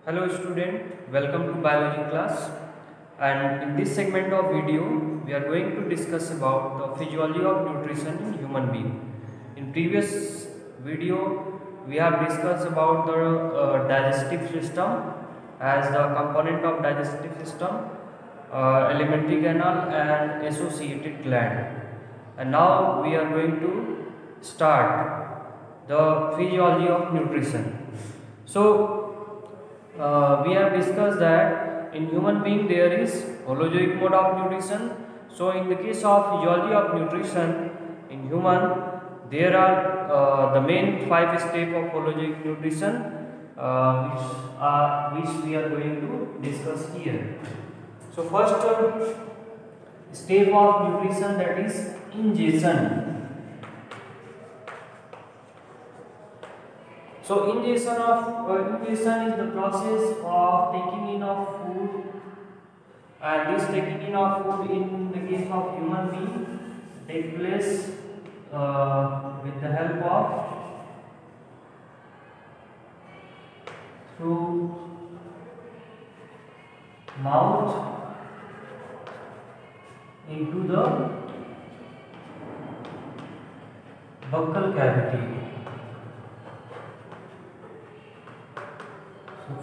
Hello student, welcome to biology class, and in this segment of video we are going to discuss about the physiology of nutrition in human being. In previous video we have discussed about the digestive system as the component of digestive system, alimentary canal and associated gland, and now we are going to start the physiology of nutrition. We have discussed that in human being there is holozoic mode of nutrition. So in the case of physiology of nutrition in human, there are the main 5 steps of holozoic nutrition, which we are going to discuss here. So first step of nutrition, that is ingestion. So ingestion is the process of taking in of food, and this taking in of food in the case of human being take place with the help of through mouth into the buccal cavity.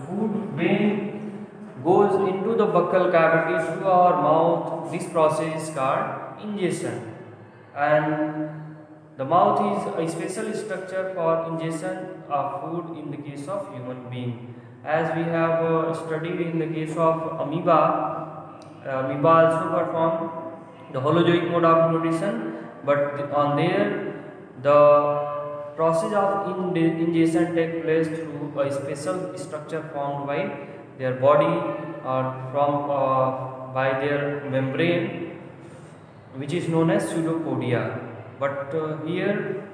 Food when goes into the buccal cavity through our mouth, this process is called ingestion, and the mouth is a special structure for ingestion of food in the case of human being. As we have studied in the case of amoeba also perform the holozoic mode of nutrition, but on there the process of ingestion takes place through a special structure formed by their body or by their membrane, which is known as pseudopodia. But here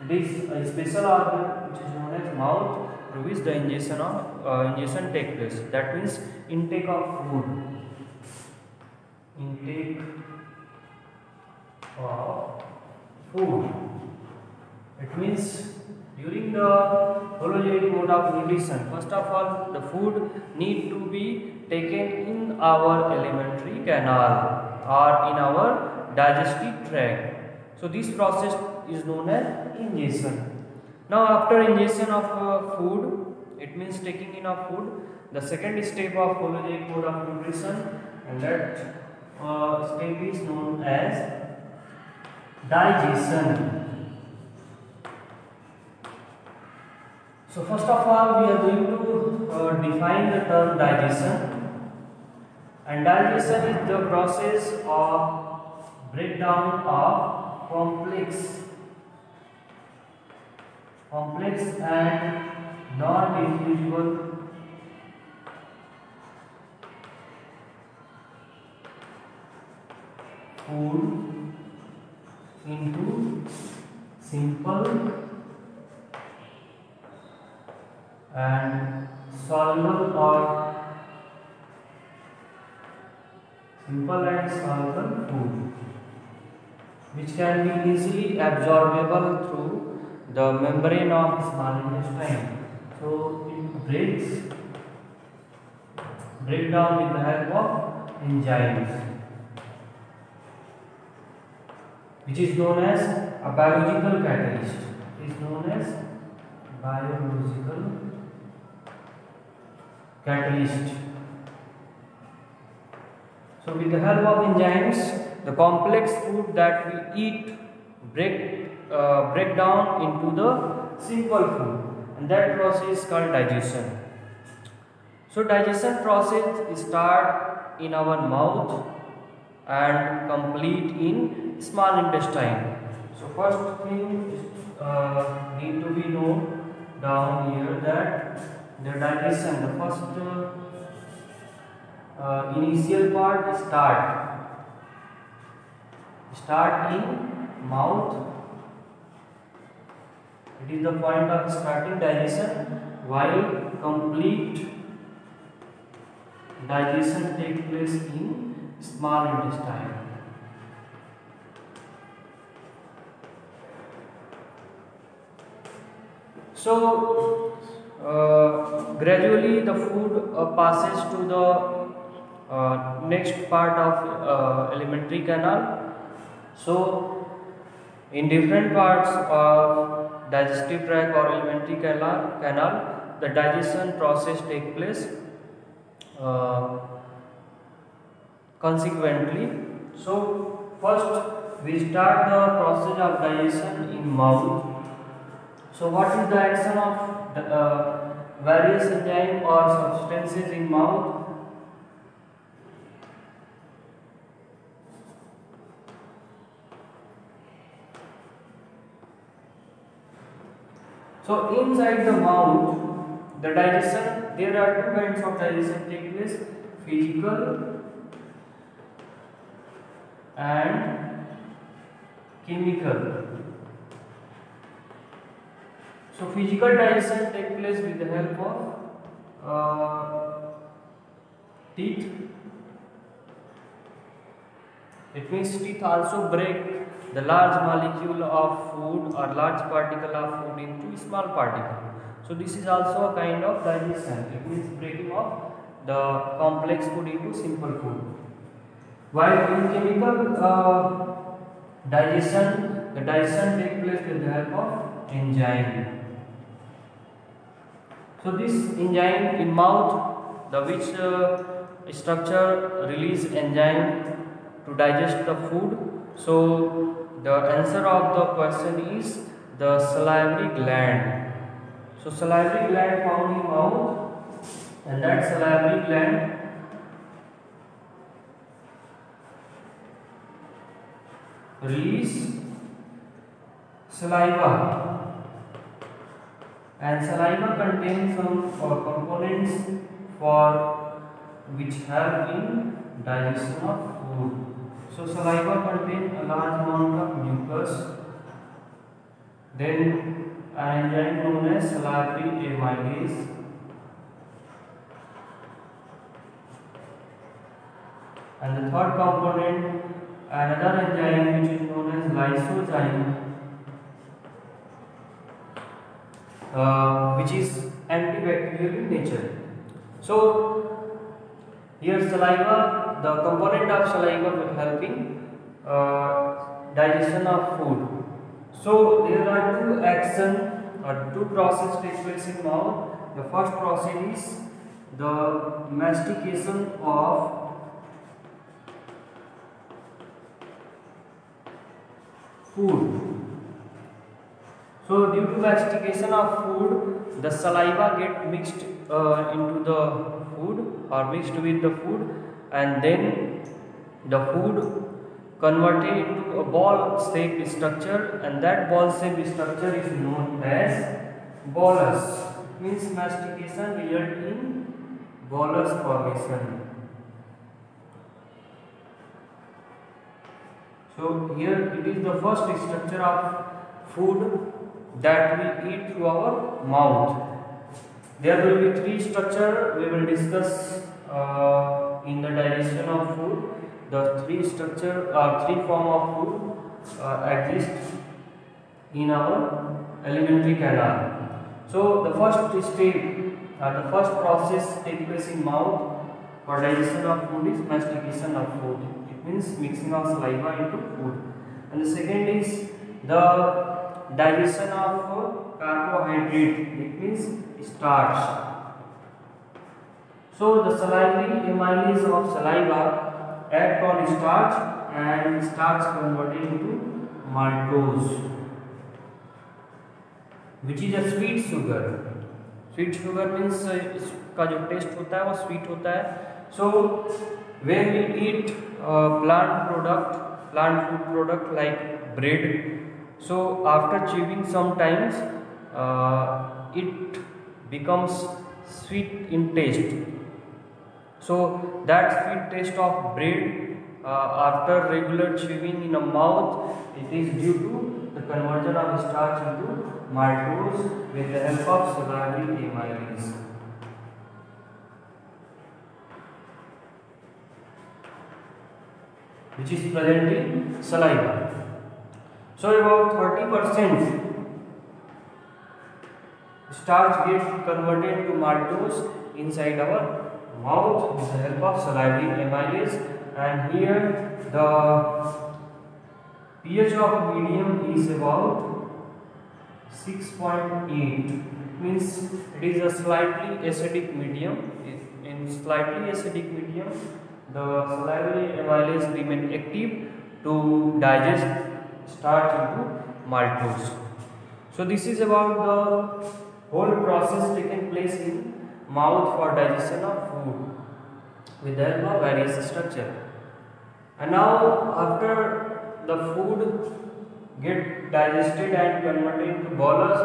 it is a special organ which is known as mouth, through which the ingestion takes place. That means intake of food. Intake of food. It means during the holozoic mode of nutrition, first of all the food need to be taken in our alimentary canal or in our digestive tract. So this process is known as ingestion. Now after ingestion of food, it means taking in of food, the second step of holozoic mode of nutrition, and that step is known as digestion. So first of all we are going to define the term digestion, and digestion is the process of breakdown of complex and non-divisible food into simple and soluble food, which can be easily absorbable through the membrane of small intestine. So it break down with the help of enzymes, which is known as a biological catalyst. It is known as biological catalyst. So with the help of enzymes, the complex food that we eat break down into the simple food, and that process is called digestion. So digestion process start in our mouth and complete in small intestine. So first thing need to be known down here that the digestion, the first initial part start in mouth. It is the point of starting digestion, while complete digestion takes place in small intestine. So gradually the food passes to the next part of alimentary canal. So in different parts of digestive tract or alimentary canal the digestion process take place consequently. So first we start the process of digestion in mouth. So what is the action of the, various enzymes or substances in mouth? So inside the mouth, the digestion, there are two kinds of digestion take place: physical and chemical. So physical digestion take place with the help of teeth. It means teeth also break the large molecule of food or large particle of food into small particle. So this is also a kind of digestion. It means breaking of the complex food into simple food. While in chemical digestion, the digestion takes place with the help of enzyme. So this enzyme in mouth, the which structure release enzyme to digest the food. So the answer of the question is the salivary gland. So salivary gland found in mouth, and that salivary gland release saliva, and saliva contains some components for which help in digestion of food. So saliva contains a large amount of mucus. Then an enzyme known as salivary amylase. And the third component, another enzyme which is known as lysozyme, which is antibacterial in nature. So here saliva, the component of saliva will help in digestion of food. So there are two action or two process take place in mouth. The first process is the mastication of food. So due to mastication of food, the saliva get mixed into the food or mixed with the food, and then the food converted into a ball shaped structure, and that ball shaped structure is known as bolus. Means mastication result in bolus formation. So here it is the first structure of food that we eat through our mouth. There will be three structure we will discuss in the digestion of food. The three structure or three form of food exist in our alimentary canal. So the first step, the first process takes place in mouth for digestion of food is mastication of food. It means mixing of saliva into food. And the second is the digestion of carbohydrate. It means starch. So the salivary amylase of saliva act on starch, and starch converted into maltose, which is a sweet sugar. Sweet sugar means इसका जो taste होता है वो sweet होता है. So when we eat plant food product like bread, so after chewing sometimes it becomes sweet in taste. So that sweet taste of bread after regular chewing in a mouth, it is due to the conversion of starch into maltose with the help of salivary amylase. Which is present in saliva. So about 30% starch gets converted to maltose inside our mouth with the help of salivary amylase, and here the pH of medium is about 6.8. Means it is a slightly acidic medium. In slightly acidic medium, the salivary amylase remain active to digest starch into maltose. So this is about the whole process taking place in mouth for digestion of food with the help of various structure. And now after the food get digested and converted into bolus,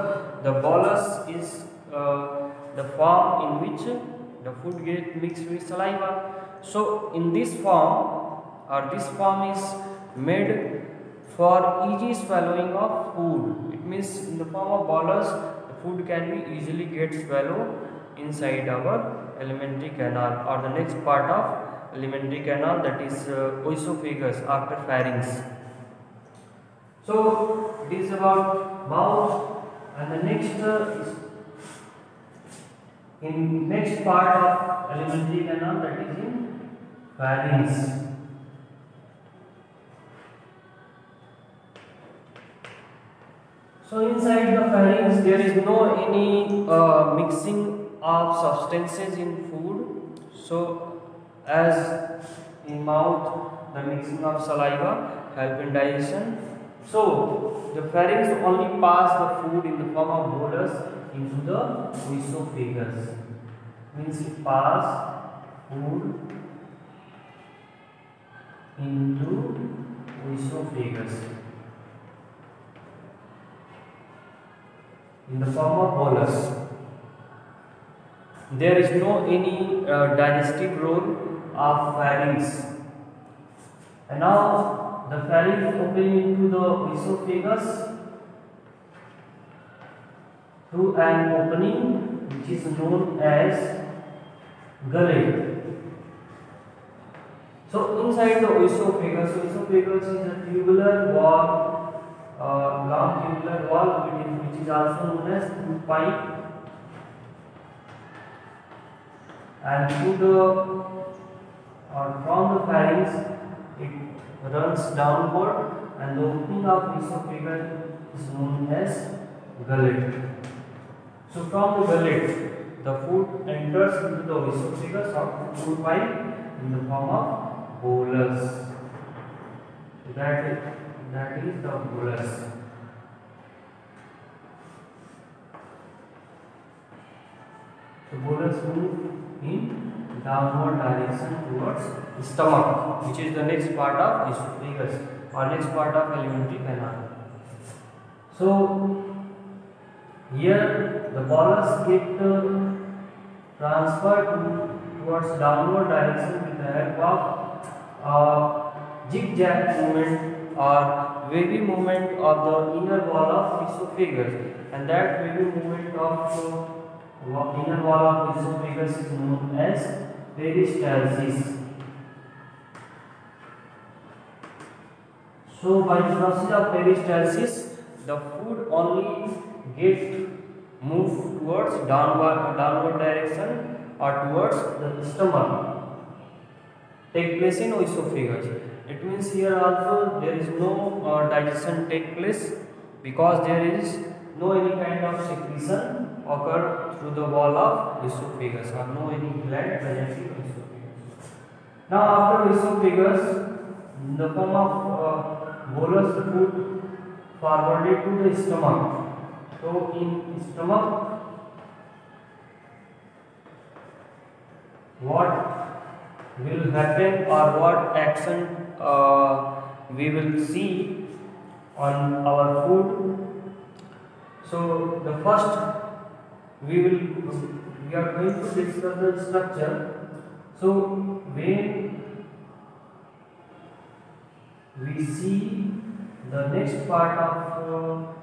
the bolus is the form in which the food get mixed with saliva. So in this form, or this form is made for easy swallowing of food. It means in the form of bolus, the food can be easily get swallowed inside our alimentary canal, or the next part of alimentary canal, that is oesophagus after pharynx. So it is about mouth, and the next is in next part of alimentary canal, that is in pharynx. So inside the pharynx there is no any mixing of substances in food. So as in mouth the mixing of saliva help in digestion, so the pharynx only pass the food in the form of bolus into the oesophagus. Means it pass food into oesophagus in the form of bolus. There is no any digestive role of pharynx. And now the pharynx opening into the oesophagus through an opening which is known as gullet. So inside the oesophagus is a tubular wall, long tubular wall, which is also known as tooth pipe, and through the from the pharynx it runs downward, and the opening of esophagus is known as gullet. So from the gullet the food enters into the esophagus or food pipe in the form of bolus. That is the bolus. So bolus move in downward direction towards stomach, which is the next part of esophagus or next part of alimentary canal. So here the bolus get transferred towards downward direction with the help of zigzag movement or wavy movement of the inner wall of esophagus, and that wavy movement of inner wall of esophagus is known as peristalsis. So by the process of peristalsis, the food only get moved towards downward direction or towards the stomach, take place in esophagus. It means here also there is no digestion take place, because there is no any kind of secretion occur through the wall of esophagus, or no any gland present in esophagus. Now after esophagus, in the form of bolus, the food forwarded to the stomach. So in stomach, what will happen or what action we will see on our food? So the first we are going to discuss the structure. So when we see the next part of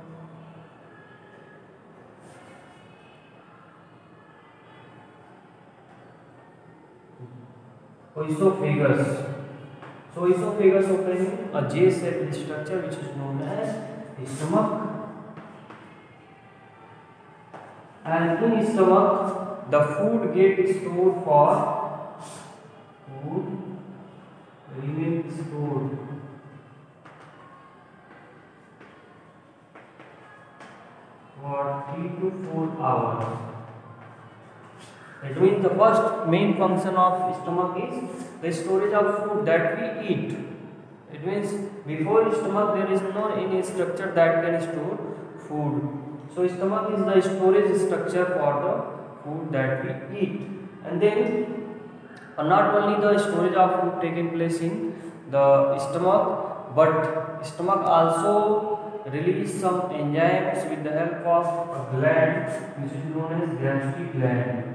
esophagus. So esophagus opening a J-shaped structure which is known as stomach, and in stomach the food gets stored for food remain stored for 3 to 4 hours. It means the first main function of stomach is the storage of food that we eat. It means before stomach there is no any structure that can store food. So stomach is the storage structure for the food that we eat. And then not only the storage of food taking place in the stomach, but stomach also release some enzymes with the help of a gland which is known as gastric gland.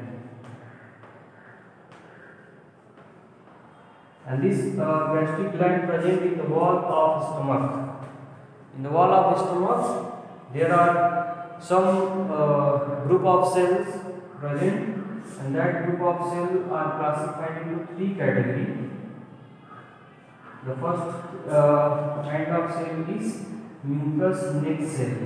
And this gastric gland present in the wall of stomach. In the wall of stomach, there are some group of cells present, and that group of cells are classified into 3 categories. The first kind of cell is mucous neck cell.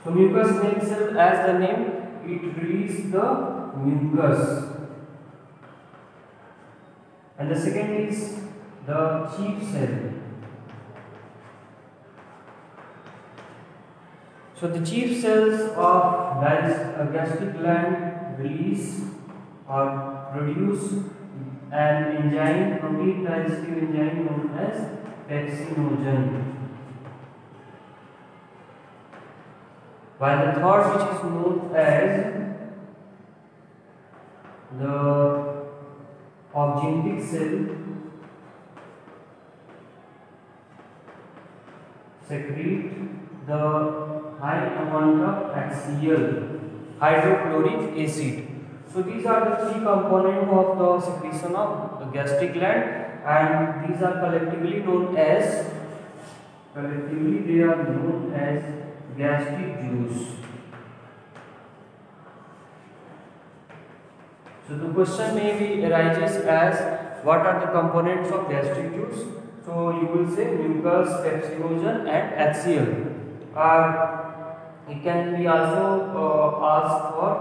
So mucous neck cell, as the name, it releases the mucus. And the second is the chief cell. So the chief cells of gastric gland release or produce an enzyme, protein digestive enzyme known as pepsinogen. While the third, which is known as the opgentic cell, secrete the high amount of axial hydrochloric acid. So these are the 3 components of the secretion of the gastric gland, and these are collectively they are known as gastric juice. So the question may be arises as what are the components of gastric juice? So you will say mucus, pepsinogen and axial. It can be also asked for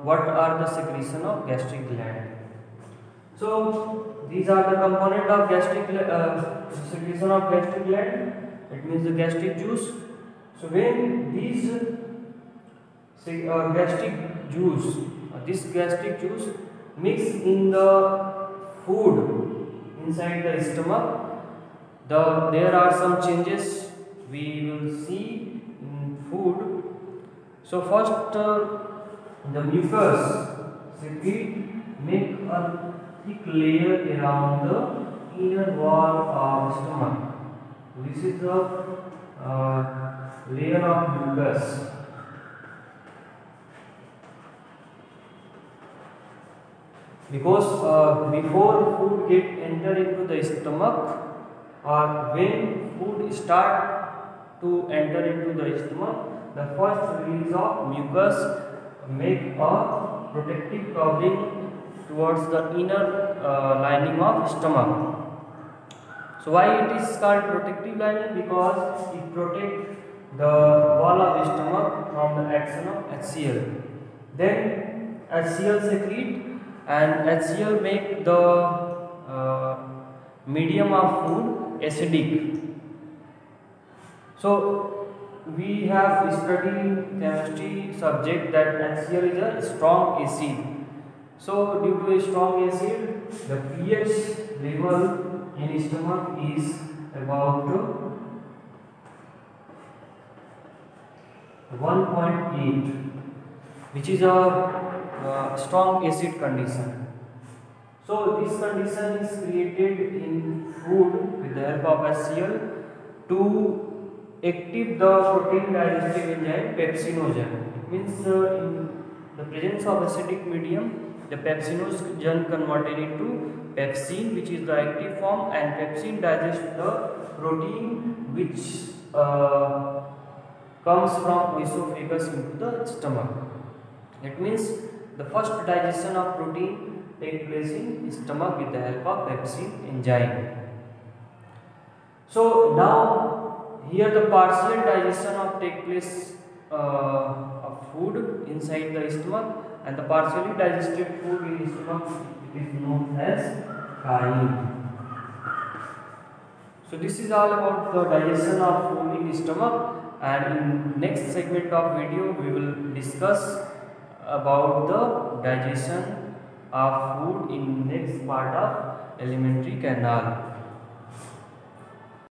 what are the secretion of gastric gland. So these are the component of gastric secretion of gastric gland. It means the gastric juice. So when these this gastric juice mix in the food inside the stomach, there are some changes we will see in food. So first the mucus secrete make a thick layer around the inner wall of stomach. This is the layer of mucus. Because before food get enter into the stomach, or when food start to enter into the stomach, the first release of mucus make a protective covering towards the inner lining of stomach. So why it is called protective lining? Because it protects the wall of the stomach from the action of HCl. Then HCl secrete, and HCl make the medium of food acidic. So we have studied in chemistry subject that HCl is a strong acid. So due to a strong acid, the pH level in stomach is about 1.8, which is a strong acid condition. So this condition is created in food with the help of HCl to active the protein digestive enzyme pepsinogen. It means in the presence of acidic medium, the pepsinogen converted into pepsin, which is the active form, and pepsin digests the protein which comes from esophagus into the stomach. It means the first digestion of protein takes place in stomach with the help of pepsin enzyme. So now here the partial digestion of take place of food inside the stomach, and the partially digested food in stomach, it is known as chyme. So this is all about the digestion of food in stomach, and in next segment of video we will discuss about the digestion of food in next part of alimentary canal.